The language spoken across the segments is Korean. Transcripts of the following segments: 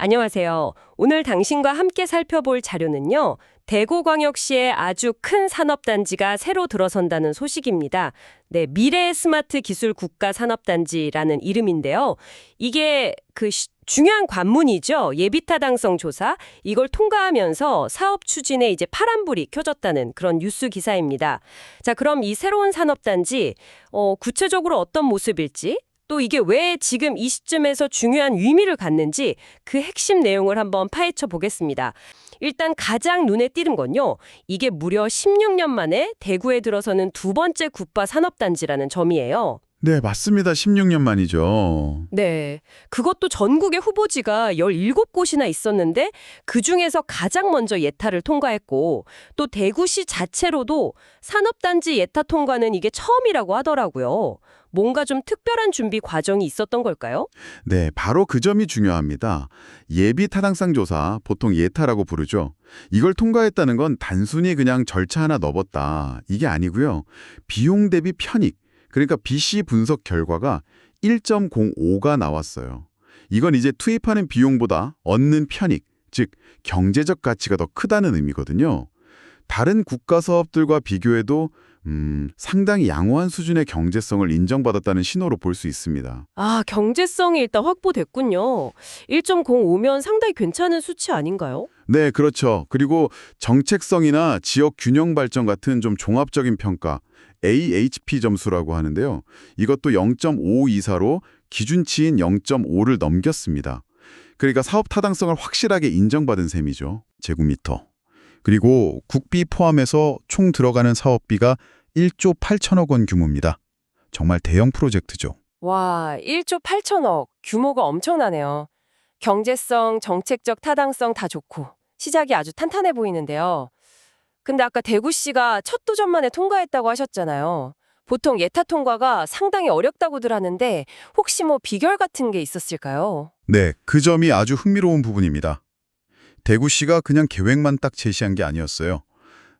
안녕하세요. 오늘 당신과 함께 살펴볼 자료는요. 대구광역시에 아주 큰 산업단지가 새로 들어선다는 소식입니다. 네, 미래 스마트 기술 국가 산업단지라는 이름인데요. 이게 중요한 관문이죠. 예비타당성 조사. 이걸 통과하면서 사업 추진에 이제 파란불이 켜졌다는 그런 뉴스 기사입니다. 자, 그럼 이 새로운 산업단지 구체적으로 어떤 모습일지, 또 이게 왜 지금 이 시점에서 중요한 의미를 갖는지 그 핵심 내용을 한번 파헤쳐 보겠습니다. 일단 가장 눈에 띄는 건요. 이게 무려 16년 만에 대구에 들어서는 두 번째 국가 산업단지라는 점이에요. 네, 맞습니다. 16년 만이죠. 네. 그것도 전국에 후보지가 17곳이나 있었는데 그중에서 가장 먼저 예타를 통과했고 또 대구시 자체로도 산업단지 예타 통과는 이게 처음이라고 하더라고요. 뭔가 좀 특별한 준비 과정이 있었던 걸까요? 네, 바로 그 점이 중요합니다. 예비 타당성 조사, 보통 예타라고 부르죠. 이걸 통과했다는 건 단순히 그냥 절차 하나 넘었다. 이게 아니고요. 비용 대비 편익, 그러니까 BC 분석 결과가 1.05가 나왔어요. 이건 이제 투입하는 비용보다 얻는 편익, 즉 경제적 가치가 더 크다는 의미거든요. 다른 국가 사업들과 비교해도 상당히 양호한 수준의 경제성을 인정받았다는 신호로 볼 수 있습니다. 아, 경제성이 일단 확보됐군요. 1.05면 상당히 괜찮은 수치 아닌가요? 네, 그렇죠. 그리고 정책성이나 지역 균형 발전 같은 좀 종합적인 평가, AHP 점수라고 하는데요. 이것도 0.5 이사로 기준치인 0.5를 넘겼습니다. 그러니까 사업 타당성을 확실하게 인정받은 셈이죠. 제곱미터. 그리고 국비 포함해서 총 들어가는 사업비가 1조 8천억 원 규모입니다. 정말 대형 프로젝트죠. 와, 1조 8천억. 규모가 엄청나네요. 경제성, 정책적 타당성 다 좋고 시작이 아주 탄탄해 보이는데요. 근데 아까 대구시가 첫 도전 만에 통과했다고 하셨잖아요. 보통 예타 통과가 상당히 어렵다고들 하는데 혹시 뭐 비결 같은 게 있었을까요? 네, 그 점이 아주 흥미로운 부분입니다. 대구시가 그냥 계획만 딱 제시한 게 아니었어요.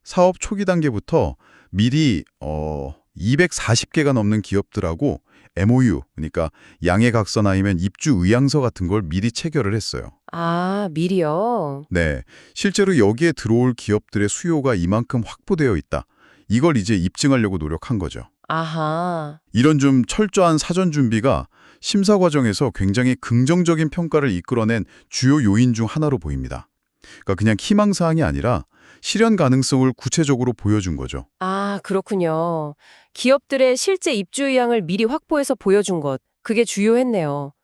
사업 초기 단계부터 미리 240개가 넘는 기업들하고 MOU, 그러니까 양해각서나 아니면 입주 의향서 같은 걸 미리 체결을 했어요. 아, 미리요? 네, 실제로 여기에 들어올 기업들의 수요가 이만큼 확보되어 있다. 이걸 이제 입증하려고 노력한 거죠. 아하. 이런 좀 철저한 사전 준비가 심사 과정에서 굉장히 긍정적인 평가를 이끌어낸 주요 요인 중 하나로 보입니다. 그러니까 그냥 희망사항이 아니라 실현 가능성을 구체적으로 보여준 거죠. 아, 그렇군요. 기업들의 실제 입주 의향을 미리 확보해서 보여준 것, 그게 주요했네요.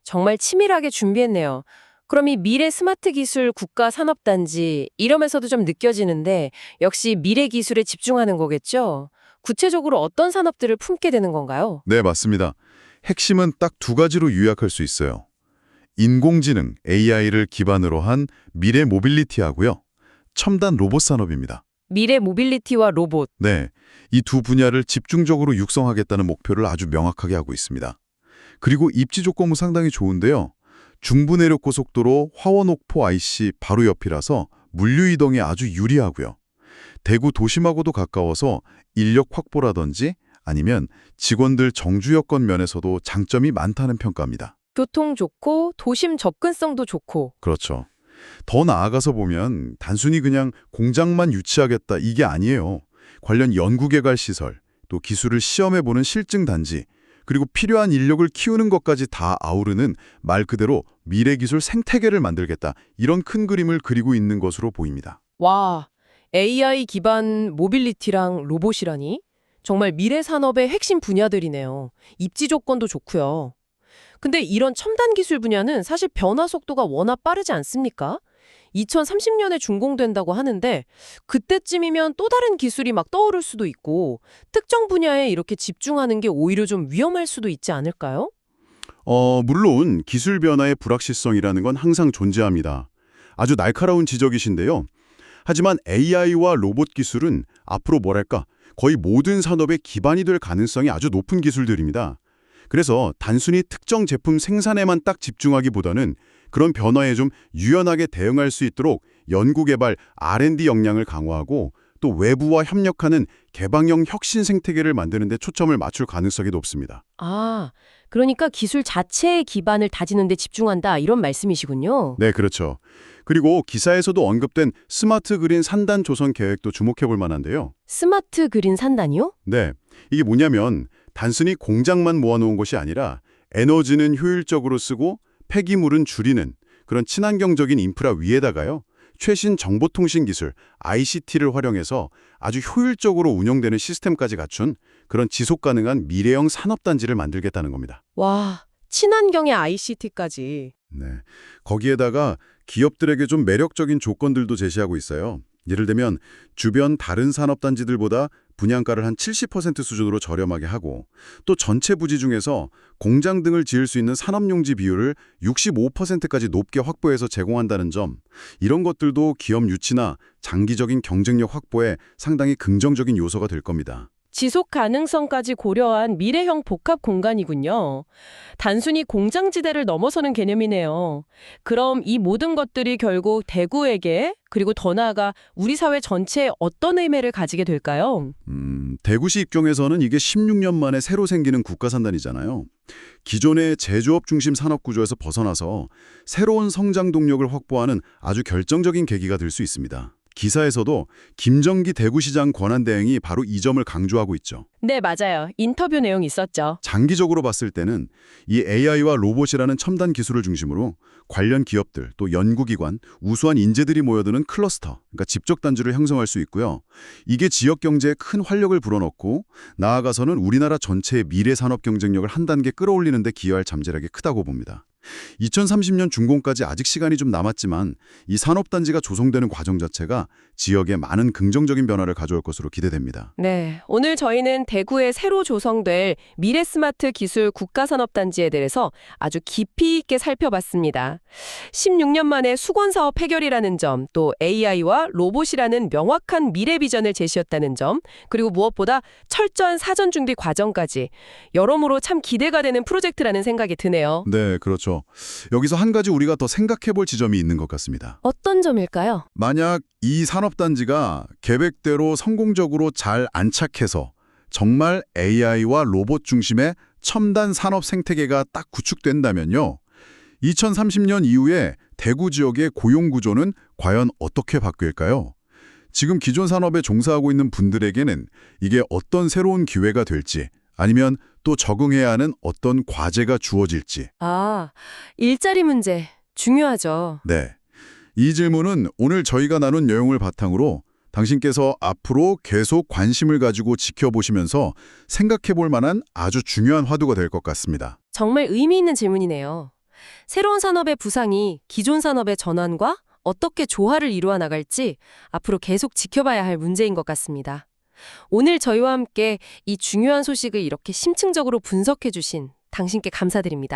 정말 치밀하게 준비했네요. 그럼 이 미래 스마트 기술 국가 산업단지 이러면서도 좀 느껴지는데 역시 미래 기술에 집중하는 거겠죠? 구체적으로 어떤 산업들을 품게 되는 건가요? 네, 맞습니다. 핵심은 딱 두 가지로 요약할 수 있어요. 인공지능, AI를 기반으로 한 미래 모빌리티하고요. 첨단 로봇 산업입니다. 미래 모빌리티와 로봇. 네, 이 두 분야를 집중적으로 육성하겠다는 목표를 아주 명확하게 하고 있습니다. 그리고 입지 조건은 상당히 좋은데요. 중부내륙고속도로 화원옥포 IC 바로 옆이라서 물류 이동에 아주 유리하고요. 대구 도심하고도 가까워서 인력 확보라든지 아니면 직원들 정주 여건 면에서도 장점이 많다는 평가입니다. 교통 좋고 도심 접근성도 좋고. 그렇죠. 더 나아가서 보면 단순히 그냥 공장만 유치하겠다 이게 아니에요. 관련 연구개발 시설, 또 기술을 시험해보는 실증 단지, 그리고 필요한 인력을 키우는 것까지 다 아우르는 말 그대로 미래기술 생태계를 만들겠다. 이런 큰 그림을 그리고 있는 것으로 보입니다. 와, AI 기반 모빌리티랑 로봇이라니? 정말 미래 산업의 핵심 분야들이네요. 입지 조건도 좋고요. 근데 이런 첨단 기술 분야는 사실 변화 속도가 워낙 빠르지 않습니까? 2030년에 준공된다고 하는데 그때쯤이면 또 다른 기술이 막 떠오를 수도 있고 특정 분야에 이렇게 집중하는 게 오히려 좀 위험할 수도 있지 않을까요? 물론 기술 변화의 불확실성이라는 건 항상 존재합니다. 아주 날카로운 지적이신데요. 하지만 AI와 로봇 기술은 앞으로 뭐랄까 거의 모든 산업의 기반이 될 가능성이 아주 높은 기술들입니다. 그래서 단순히 특정 제품 생산에만 딱 집중하기보다는 그런 변화에 좀 유연하게 대응할 수 있도록 연구개발, R&D 역량을 강화하고 또 외부와 협력하는 개방형 혁신 생태계를 만드는 데 초점을 맞출 가능성이 높습니다. 아, 그러니까 기술 자체의 기반을 다지는 데 집중한다 이런 말씀이시군요. 네, 그렇죠. 그리고 기사에서도 언급된 스마트 그린 산단 조성 계획도 주목해 볼 만한데요. 스마트 그린 산단이요? 네, 이게 뭐냐면 단순히 공장만 모아놓은 것이 아니라 에너지는 효율적으로 쓰고 폐기물은 줄이는 그런 친환경적인 인프라 위에다가요. 최신 정보통신 기술 ICT를 활용해서 아주 효율적으로 운영되는 시스템까지 갖춘 그런 지속 가능한 미래형 산업단지를 만들겠다는 겁니다. 와, 친환경의 ICT까지. 네, 거기에다가 기업들에게 좀 매력적인 조건들도 제시하고 있어요. 예를 들면 주변 다른 산업단지들보다 분양가를 한 70% 수준으로 저렴하게 하고 또 전체 부지 중에서 공장 등을 지을 수 있는 산업용지 비율을 65%까지 높게 확보해서 제공한다는 점, 이런 것들도 기업 유치나 장기적인 경쟁력 확보에 상당히 긍정적인 요소가 될 겁니다. 지속 가능성까지 고려한 미래형 복합 공간이군요. 단순히 공장지대를 넘어서는 개념이네요. 그럼 이 모든 것들이 결국 대구에게 그리고 더 나아가 우리 사회 전체에 어떤 의미를 가지게 될까요? 대구시 입장에서는 이게 16년 만에 새로 생기는 국가산단이잖아요. 기존의 제조업 중심 산업 구조에서 벗어나서 새로운 성장 동력을 확보하는 아주 결정적인 계기가 될 수 있습니다. 기사에서도 김정기 대구시장 권한대행이 바로 이 점을 강조하고 있죠. 네, 맞아요. 인터뷰 내용 있었죠. 장기적으로 봤을 때는 이 AI와 로봇이라는 첨단 기술을 중심으로 관련 기업들 또 연구기관, 우수한 인재들이 모여드는 클러스터, 그러니까 집적 단지를 형성할 수 있고요. 이게 지역 경제에 큰 활력을 불어넣고 나아가서는 우리나라 전체의 미래 산업 경쟁력을 한 단계 끌어올리는 데 기여할 잠재력이 크다고 봅니다. 2030년 준공까지 아직 시간이 좀 남았지만 이 산업단지가 조성되는 과정 자체가 지역에 많은 긍정적인 변화를 가져올 것으로 기대됩니다. 네, 오늘 저희는 대구에 새로 조성될 미래 스마트 기술 국가산업단지에 대해서 아주 깊이 있게 살펴봤습니다. 16년 만에 수건사업 해결이라는 점, 또 AI와 로봇이라는 명확한 미래 비전을 제시했다는 점, 그리고 무엇보다 철저한 사전 준비 과정까지 여러모로 참 기대가 되는 프로젝트라는 생각이 드네요. 네, 그렇죠. 여기서 한 가지 우리가 더 생각해 볼 지점이 있는 것 같습니다. 어떤 점일까요? 만약 이 산업단지가 계획대로 성공적으로 잘 안착해서 정말 AI와 로봇 중심의 첨단 산업 생태계가 딱 구축된다면요. 2030년 이후에 대구 지역의 고용 구조는 과연 어떻게 바뀔까요? 지금 기존 산업에 종사하고 있는 분들에게는 이게 어떤 새로운 기회가 될지 아니면 또 적응해야 하는 어떤 과제가 주어질지. 아, 일자리 문제 중요하죠. 네. 이 질문은 오늘 저희가 나눈 내용을 바탕으로 당신께서 앞으로 계속 관심을 가지고 지켜보시면서 생각해 볼 만한 아주 중요한 화두가 될 것 같습니다. 정말 의미 있는 질문이네요. 새로운 산업의 부상이 기존 산업의 전환과 어떻게 조화를 이루어 나갈지 앞으로 계속 지켜봐야 할 문제인 것 같습니다. 오늘 저희와 함께 이 중요한 소식을 이렇게 심층적으로 분석해 주신 당신께 감사드립니다.